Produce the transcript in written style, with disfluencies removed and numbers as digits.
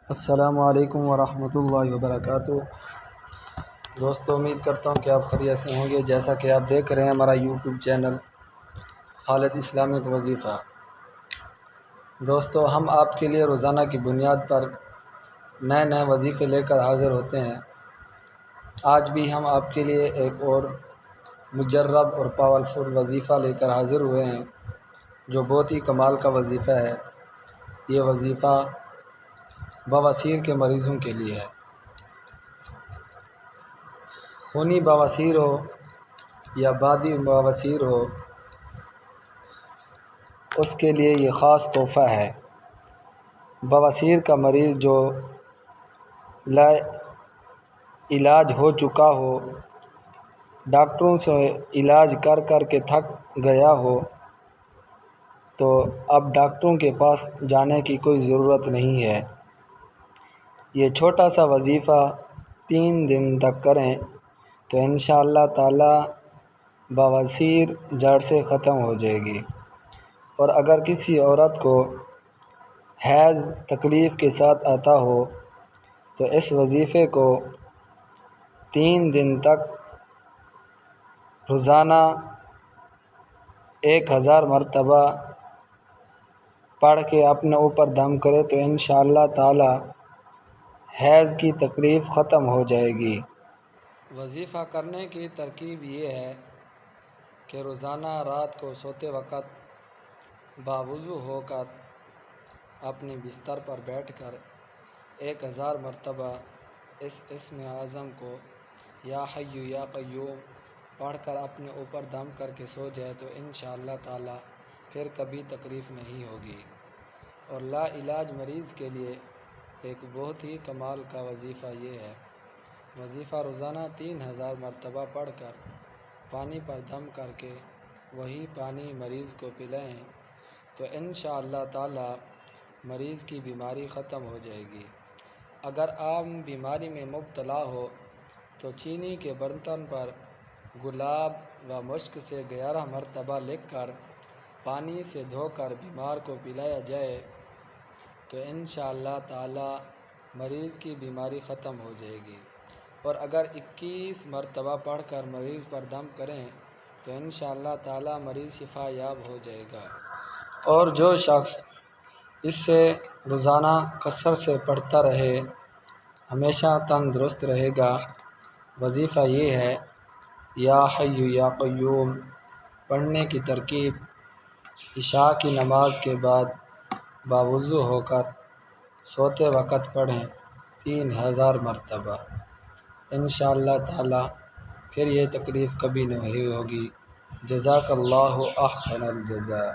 السلام علیکم ورحمۃ اللہ وبرکاتہ۔ دوستو، امید کرتا ہوں کہ آپ خیریت سے ہوں گے۔ جیسا کہ آپ دیکھ رہے ہیں ہمارا یوٹیوب چینل خالد اسلامک وظیفہ۔ دوستو، ہم آپ کے لیے روزانہ کی بنیاد پر نئے وظیفے لے کر حاضر ہوتے ہیں۔ آج بھی ہم آپ کے لیے ایک اور مجرب اور پاورفل وظیفہ لے کر حاضر ہوئے ہیں، جو بہت ہی کمال کا وظیفہ ہے۔ یہ وظیفہ بواسیر کے مریضوں کے لیے ہے۔ خونی بواسیر ہو یا بادی بواسیر ہو، اس کے لیے یہ خاص تحفہ ہے۔ بواسیر کا مریض جو لا علاج ہو چکا ہو، ڈاکٹروں سے علاج کر کے تھک گیا ہو، تو اب ڈاکٹروں کے پاس جانے کی کوئی ضرورت نہیں ہے۔ یہ چھوٹا سا وظیفہ 3 دن تک کریں تو انشاءاللہ تعالی بواسیر جڑ سے ختم ہو جائے گی۔ اور اگر کسی عورت کو حیض تکلیف کے ساتھ آتا ہو تو اس وظیفے کو 3 دن تک روزانہ 1000 مرتبہ پڑھ کے اپنے اوپر دم کرے تو انشاءاللہ تعالی حیض کی تکلیف ختم ہو جائے گی۔ وظیفہ کرنے کی ترکیب یہ ہے کہ روزانہ رات کو سوتے وقت باوضو ہو کر اپنے بستر پر بیٹھ کر 1000 مرتبہ اس اسم اعظم کو یا حی یا قیوم پڑھ کر اپنے اوپر دم کر کے سو جائے تو انشاءاللہ تعالی پھر کبھی تکلیف نہیں ہوگی۔ اور لا علاج مریض کے لیے ایک بہت ہی کمال کا وظیفہ یہ ہے۔ وظیفہ روزانہ 3000 مرتبہ پڑھ کر پانی پر دم کر کے وہی پانی مریض کو پلائیں تو انشاءاللہ تعالی مریض کی بیماری ختم ہو جائے گی۔ اگر عام بیماری میں مبتلا ہو تو چینی کے برتن پر گلاب و مشک سے 11 مرتبہ لکھ کر پانی سے دھو کر بیمار کو پلایا جائے تو انشاءاللہ تعالی مریض کی بیماری ختم ہو جائے گی۔ اور اگر 21 مرتبہ پڑھ کر مریض پر دم کریں تو انشاءاللہ تعالی مریض شفا یاب ہو جائے گا۔ اور جو شخص اس سے روزانہ کثرت سے پڑھتا رہے ہمیشہ تندرست رہے گا۔ وظیفہ یہ ہے، یا حی یا قیوم پڑھنے کی ترکیب: عشاء کی نماز کے بعد باوضو ہو کر سوتے وقت پڑھیں 3000 مرتبہ، انشاءاللہ تعالی پھر یہ تکلیف کبھی نہیں ہوگی۔ جزاک اللہ احسن الجزاء۔